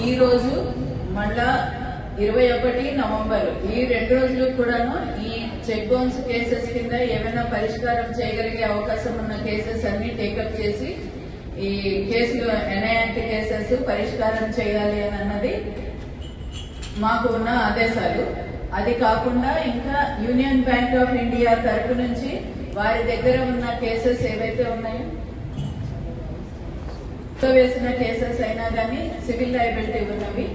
ఈ రోజు మళ్ళా 21 నవంబర్ ఈ 2 రోజులు కూడాను ఈ చెక్ బౌన్స్ కేసెస్ కింద ఏమైనా పరిష్కారం చేయగలిగే అవకాశం ఉన్న కేసెస్ అన్ని టేకప్ చేసి ఈ కేసులు ఎన్ఐఆర్టీ కేసెస్ పరిష్కారం చేయాలి అని అన్నది మాకు ఉన్న ఆదేశాలు. అది కాకుండా ఇంకా యూనియన్ బ్యాంక్ ఆఫ్ ఇండియా తరపు నుంచి వారి దగ్గర ఉన్న కేసెస్ ఏవైతే ఉన్నాయో వేసిన కేసెస్ అయినా కానీ సివిల్ లయబిలిటీ ఉన్నవి,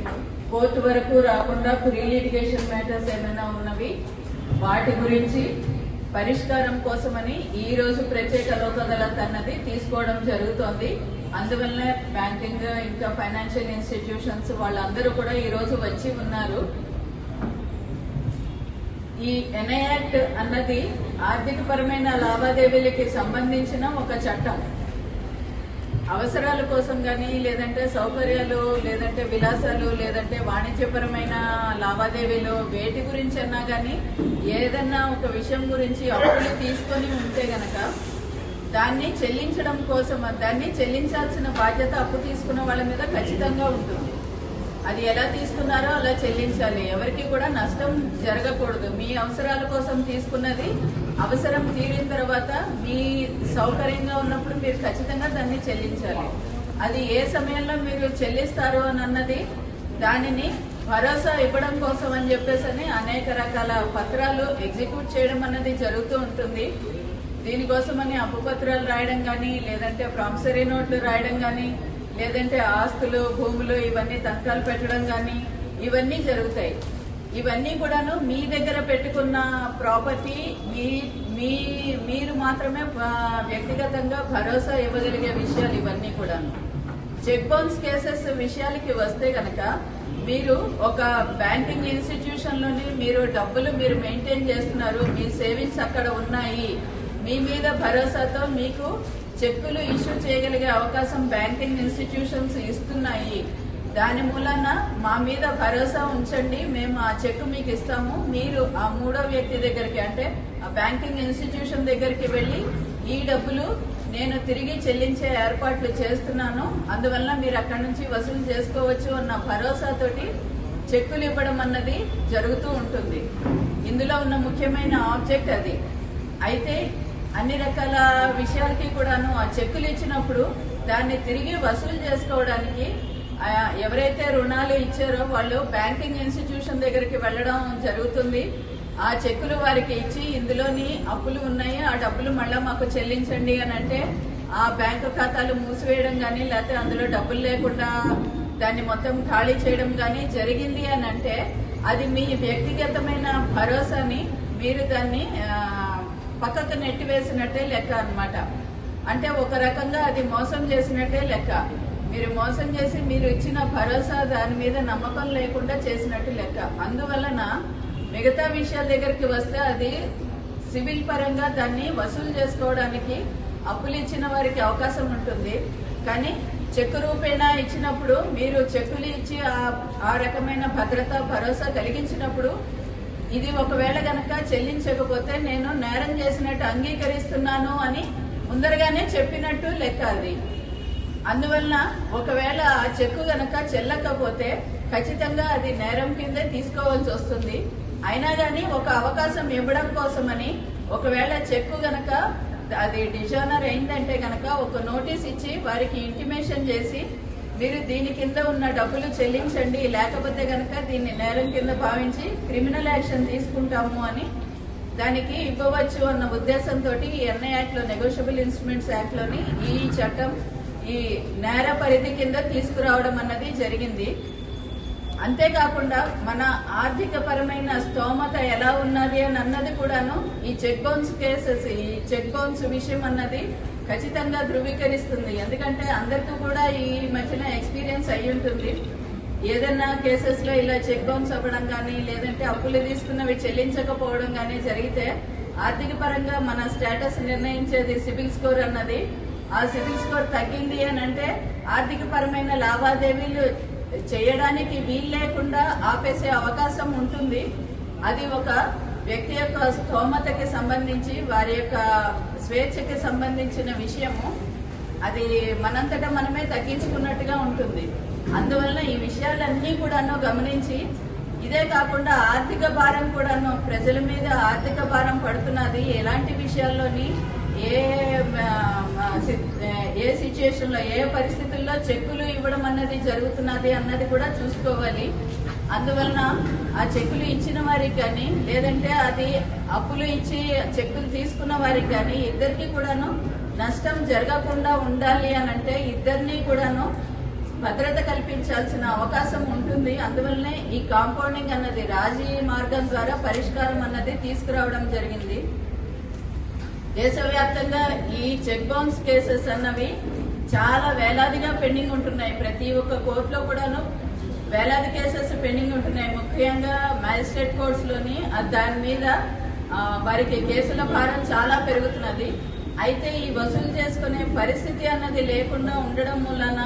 కోర్టు వరకు రాకుండా ప్రీ లిటిగేషన్ మ్యాటర్స్ ఏమైనా ఉన్నవి, వాటి గురించి పరిష్కారం కోసమని ఈ రోజు ప్రత్యేక లోక్ అదాలత్ అన్నది తీసుకోవడం జరుగుతోంది. అందువల్ల బ్యాంకింగ్ ఇంకా ఫైనాన్షియల్ ఇన్స్టిట్యూషన్స్ వాళ్ళందరూ కూడా ఈ రోజు వచ్చి ఉన్నారు. ఈ ఎన్ఐ యాక్ట్ అన్నది ఆర్థిక పరమైన లావాదేవీలకి సంబంధించిన ఒక చట్టం. అవసరాల కోసం కానీ లేదంటే సౌకర్యాలు లేదంటే విలాసాలు లేదంటే వాణిజ్యపరమైన లావాదేవీలు వేటి గురించి అన్నా కానీ ఏదన్నా ఒక విషయం గురించి అప్పులు తీసుకొని ఉంటే గనక దాన్ని చెల్లించడం కోసం దాన్ని చెల్లించాల్సిన బాధ్యత అప్పు తీసుకున్న వాళ్ళ మీద ఖచ్చితంగా ఉంటుంది. అది ఎలా తీసుకున్నారో అలా చెల్లించాలి. ఎవరికి కూడా నష్టం జరగకూడదు. మీ అవసరాల కోసం తీసుకున్నది అవసరం తీరిన తర్వాత మీ సౌకర్యంగా ఉన్నప్పుడు మీరు ఖచ్చితంగా దాన్ని చెల్లించాలి. అది ఏ సమయంలో మీరు చెల్లిస్తారు అని అన్నది దానిని భరోసా ఇవ్వడం కోసం అని చెప్పేసి అనేక రకాల పత్రాలు ఎగ్జిక్యూట్ చేయడం అన్నది జరుగుతూ ఉంటుంది. దీనికోసమని అప్పు పత్రాలు రాయడం కానీ లేదంటే ప్రామిసరీ నోట్లు రాయడం కానీ లేదంటే ఆస్తులు భూములు ఇవన్నీ తనఖాలు పెట్టడం కానీ ఇవన్నీ జరుగుతాయి. ఇవన్నీ కూడాను మీ దగ్గర పెట్టుకున్న ప్రాపర్టీ మీరు మాత్రమే వ్యక్తిగతంగా భరోసా ఇవ్వగలిగే విషయాలు ఇవన్నీ కూడాను. చెక్ బౌన్స్ కేసెస్ విషయాలకి వస్తే గనక మీరు ఒక బ్యాంకింగ్ ఇన్స్టిట్యూషన్ లోని మీరు డబ్బులు మీరు మెయింటైన్ చేస్తున్నారు, మీ సేవింగ్స్ అక్కడ ఉన్నాయి, మీ మీద భరోసాతో మీకు చెక్కులు ఇష్యూ చేయగలిగే అవకాశం బ్యాంకింగ్ ఇన్స్టిట్యూషన్స్ ఇస్తున్నాయి. దాని మూలన మా మీద భరోసా ఉంచండి, మేము ఆ చెక్ మీకు ఇస్తాము, మీరు ఆ మూడో వ్యక్తి దగ్గరికి అంటే ఆ బ్యాంకింగ్ ఇన్స్టిట్యూషన్ దగ్గరికి వెళ్లి ఈ డబ్బులు నేను తిరిగి చెల్లించే ఏర్పాట్లు చేస్తున్నాను, అందువల్ల మీరు అక్కడి నుంచి వసూలు చేసుకోవచ్చు అన్న భరోసాతోటి చెక్కులు ఇవ్వడం అన్నది జరుగుతూ ఉంటుంది. ఇందులో ఉన్న ముఖ్యమైన ఆబ్జెక్ట్ అది. అయితే అన్ని రకాల విషయాలకి కూడాను ఆ చెక్కులు ఇచ్చినప్పుడు దాన్ని తిరిగి వసూలు చేసుకోవడానికి ఎవరైతే రుణాలు ఇచ్చారో వాళ్ళు బ్యాంకింగ్ ఇన్స్టిట్యూషన్ దగ్గరికి వెళ్లడం జరుగుతుంది. ఆ చెక్కులు వారికి ఇచ్చి ఇందులోని అప్పులు ఉన్నాయి, ఆ డబ్బులు మళ్ళా మాకు చెల్లించండి అని అంటే ఆ బ్యాంకు ఖాతాలు మూసివేయడం కానీ లేకపోతే అందులో డబ్బులు లేకుండా దాన్ని మొత్తం ఖాళీ చేయడం కానీ జరిగింది అని అంటే అది మీ వ్యక్తిగతమైన భరోసాని మీరు దాన్ని పక్కకు నెట్టివేసినట్టే లెక్క అన్నమాట. అంటే ఒక రకంగా అది మోసం చేసినట్టే లెక్క. మీరు మోసం చేసి మీరు ఇచ్చిన భరోసా దాని మీద నమ్మకం లేకుండా చేసినట్టు లెక్క. అందువలన మిగతా విషయాల దగ్గరికి వస్తే అది సివిల్ పరంగా దాన్ని వసూలు చేసుకోవడానికి అప్పులు ఇచ్చిన వారికి అవకాశం ఉంటుంది. కానీ చెక్కు రూపేణా ఇచ్చినప్పుడు మీరు చెక్కులు ఇచ్చి ఆ రకమైన భద్రత భరోసా కలిగించినప్పుడు ఇది ఒకవేళ గనక చెల్లించకపోతే నేను నేరం చేసినట్టు అంగీకరిస్తున్నాను అని ముందరగానే చెప్పినట్టు లెక్క అది. అందువలన ఒకవేళ ఆ చెక్కు గనక చెల్లకపోతే ఖచ్చితంగా అది నేరం కిందే తీసుకోవాల్సి వస్తుంది. అయినా గానీ ఒక అవకాశం ఇవ్వడం కోసమని ఒకవేళ చెక్కు గనక అది డిజానర్ అయిందంటే గనక ఒక నోటీస్ ఇచ్చి వారికి ఇంటిమేషన్ చేసి మీరు దీని కింద ఉన్న డబ్బులు చెల్లించండి, లేకపోతే గనక దీన్ని నేరం కింద భావించి క్రిమినల్ యాక్షన్ తీసుకుంటాము అని దానికి ఇవ్వవచ్చు అన్న ఉద్దేశంతో ఈ ఎన్ఐ యాక్ట్ లో నెగోషియబుల్ ఇన్స్ట్రుమెంట్స్ యాక్ట్ లోని ఈ చట్టం ఈ నేర పరిధి కింద తీసుకురావడం అన్నది జరిగింది. అంతేకాకుండా మన ఆర్థిక పరమైన స్తోమత ఎలా ఉన్నది అని అన్నది కూడాను ఈ చెక్ బౌన్స్ కేసెస్ ఈ చెక్ బౌన్స్ విషయం అన్నది ఖచ్చితంగా ధృవీకరిస్తుంది. ఎందుకంటే అందరికీ కూడా ఈ మధ్యన ఎక్స్పీరియన్స్ అయి ఉంటుంది. ఏదైనా కేసెస్ లో ఇలా చెక్ బౌన్స్ అవ్వడం కానీ లేదంటే అప్పులు తీసుకున్నవి చెల్లించకపోవడం కానీ జరిగితే ఆర్థిక పరంగా మన స్టేటస్ నిర్ణయించేది సిబిల్ స్కోర్ అన్నది. ఆ సిబిల్ స్కోర్ తగ్గింది అని అంటే ఆర్థిక పరమైన లావాదేవీలు చేయడానికి వీలు లేకుండా ఆపేసే అవకాశం ఉంటుంది. అది ఒక వ్యక్తి యొక్క స్తోమతకి సంబంధించి వారి యొక్క స్వేచ్ఛకి సంబంధించిన విషయము. అది మనంతటా మనమే తగ్గించుకున్నట్టుగా ఉంటుంది. అందువల్ల ఈ విషయాలన్నీ కూడాను గమనించి, ఇదే కాకుండా ఆర్థిక భారం కూడాను ప్రజల మీద ఆర్థిక భారం పడుతున్నది, ఎలాంటి విషయాల్లోని ఏ సిచ్యుయేషన్ లో ఏ పరిస్థితుల్లో చెక్కులు ఇవ్వడం అన్నది జరుగుతున్నది అన్నది కూడా చూసుకోవాలి. అందువలన ఆ చెక్కులు ఇచ్చిన వారికి కానీ లేదంటే అది అప్పులు ఇచ్చి చెక్కులు తీసుకున్న వారికి కానీ ఇద్దరికి కూడాను నష్టం జరగకుండా ఉండాలి అని అంటే ఇద్దరిని కూడాను భద్రత కల్పించాల్సిన అవకాశం ఉంటుంది. అందువల్లనే ఈ కాంపౌండింగ్ అన్నది రాజీ మార్గం ద్వారా పరిష్కారం అన్నది తీసుకురావడం జరిగింది. దేశవ్యాప్తంగా ఈ చెక్ బౌన్స్ కేసెస్ అన్నవి చాలా వేలాదిగా పెండింగ్ ఉంటున్నాయి. ప్రతి ఒక్క కోర్టులో కూడాను వేలాది కేసెస్ పెండింగ్ ఉంటున్నాయి. ముఖ్యంగా మ్యాజిస్ట్రేట్ కోర్ట్స్ లోని దాని మీద వారికి కేసుల భారం చాలా పెరుగుతున్నది. అయితే ఈ వసూలు చేసుకునే పరిస్థితి అన్నది లేకుండా ఉండడం వలన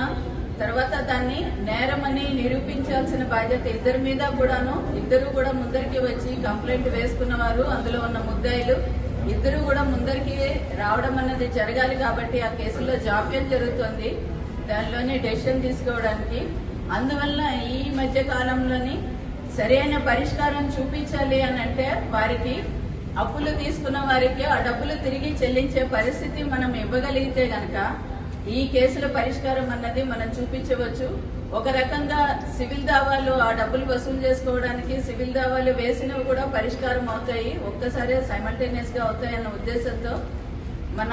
తర్వాత దాన్ని నేరమని నిరూపించాల్సిన బాధ్యత ఇద్దరి మీద కూడాను, ఇద్దరు కూడా ముందరికి వచ్చి కంప్లైంట్ వేసుకున్న వారు, అందులో ఉన్న ముద్దాయిలు ఇద్దరు కూడా ముందరికి రావడం అన్నది జరగాలి. కాబట్టి ఆ కేసులో జాప్యం జరుగుతుంది దానిలోని డెసిషన్ తీసుకోవడానికి. అందువల్ల ఈ మధ్య కాలంలోని సరైన పరిష్కారం చూపించాలి అని అంటే వారికి అప్పులు తీసుకున్న వారికి ఆ డబ్బులు తిరిగి చెల్లించే పరిస్థితి మనం ఇవ్వగలిగితే గనక ఈ కేసుల పరిష్కారం అన్నది మనం చూపించవచ్చు. ఒక రకంగా సివిల్ దావాలు ఆ డబ్బులు వసూలు చేసుకోవడానికి సివిల్ దావాలు వేసినవి కూడా పరిష్కారం అవుతాయి, ఒక్కసారి సైమల్టేనియస్ గా అవుతాయన్న ఉద్దేశంతో మన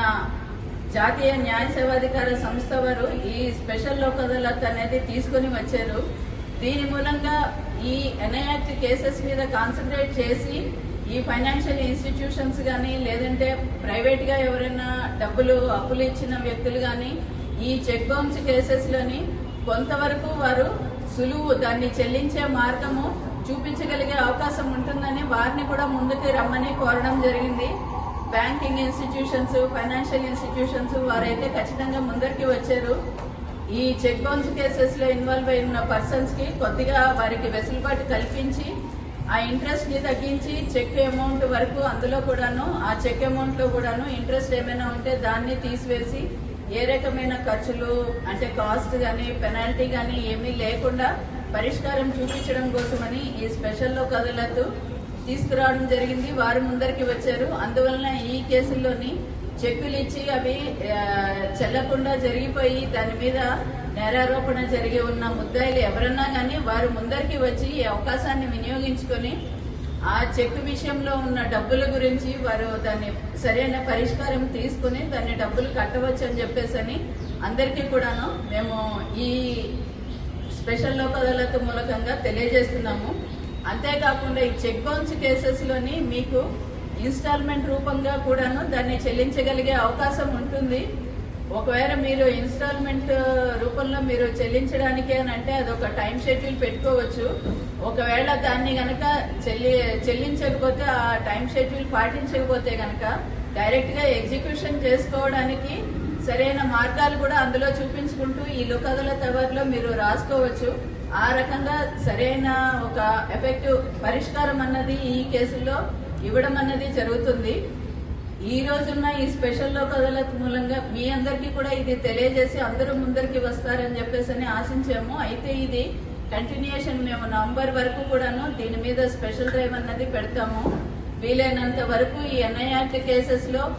జాతీయ న్యాయ సేవాధికార సంస్థ వారు ఈ స్పెషల్ లోక్ అదాలత్ అనేది తీసుకుని వచ్చారు. దీని మూలంగా ఈ ఎన్ఐఆర్టీ కేసెస్ మీద కాన్సన్ట్రేట్ చేసి ఈ ఫైనాన్షియల్ ఇన్స్టిట్యూషన్స్ గానీ లేదంటే ప్రైవేట్ గా ఎవరైనా అప్పులు ఇచ్చిన వ్యక్తులు గానీ ఈ చెక్ బౌన్స్ కేసెస్ లోని కొంతవరకు వారు దాన్ని చెల్లించే మార్గము చూపించగలిగే అవకాశం ఉంటుందని వారిని కూడా ముందుకు రమ్మని కోరడం జరిగింది. బ్యాంకింగ్ ఇన్స్టిట్యూషన్స్, ఫైనాన్షియల్ ఇన్స్టిట్యూషన్స్ వారైతే ఖచ్చితంగా ముందరికి వచ్చారు. ఈ చెక్ బౌన్స్ కేసెస్ లో ఇన్వాల్వ్ అయిన పర్సన్స్ కి కొద్దిగా వారికి వెసులుబాటు కల్పించి ఆ ఇంట్రెస్ట్ ని తగ్గించి చెక్ అమౌంట్ వరకు అందులో కూడాను ఆ చెక్ అమౌంట్ లో కూడాను ఇంట్రెస్ట్ ఏమైనా ఉంటే దాన్ని తీసివేసి ఏ రకమైన ఖర్చులు అంటే కాస్ట్ గానీ పెనాల్టీ గానీ ఏమీ లేకుండా పరిష్కారం చూపించడం కోసమని ఈ స్పెషల్ లోక్ అదాలత్ తీసుకురావడం జరిగింది. వారు ముందరికి వచ్చారు. అందువలన ఈ కేసుల్లోని చెక్కులు ఇచ్చి అవి చెల్లకుండా జరిగిపోయి దాని మీద నేరారోపణ జరిగి ఉన్న ముద్దాయిలు ఎవరన్నా కానీ వారు ముందరికి వచ్చి ఈ అవకాశాన్ని వినియోగించుకొని ఆ చెక్ విషయంలో ఉన్న డబ్బుల గురించి వారు దాన్ని సరైన పరిష్కారం తీసుకుని దాన్ని డబ్బులు కట్టవచ్చు అని చెప్పేసి అందరికీ కూడాను మేము ఈ స్పెషల్ లోక్ అదాలత్ మూలకంగా తెలియజేస్తున్నాము. అంతేకాకుండా ఈ చెక్ బౌన్స్ కేసెస్ లోని మీకు ఇన్స్టాల్మెంట్ రూపంగా కూడాను దాన్ని చెల్లించగలిగే అవకాశం ఉంటుంది. ఒకవేళ మీరు ఇన్స్టాల్మెంట్ రూపంలో మీరు చెల్లించడానికి అని అంటే అదొక టైం షెడ్యూల్ పెట్టుకోవచ్చు. ఒకవేళ దాన్ని గనక చెల్లించకపోతే ఆ టైం షెడ్యూల్ పాటించకపోతే గనక డైరెక్ట్ గా ఎగ్జిక్యూషన్ చేసుకోవడానికి సరైన మార్గాలు కూడా అందులో చూపించుకుంటూ ఈ లోక్ అదాలత్ అవర్లో మీరు రాసుకోవచ్చు. ఆ రకంగా సరైన ఒక ఎఫెక్టివ్ పరిష్కారం అన్నది ఈ కేసులో ఇవ్వడం అన్నది జరుగుతుంది. ఈ రోజున్న ఈ స్పెషల్ లోక్ అదాలత్ మూలంగా మీ అందరికీ కూడా ఇది తెలియజేసి అందరూ ముందరికి వస్తారని చెప్పేసి ఆశించాము. అయితే ఇది కంటిన్యూషన్ మేము నవంబర్ వరకు కూడాను దీని మీద స్పెషల్ డ్రైవ్ అన్నది పెడతాము. వీలైనంత వరకు ఈ ఎన్ఐఆర్టీ కేసెస్ లో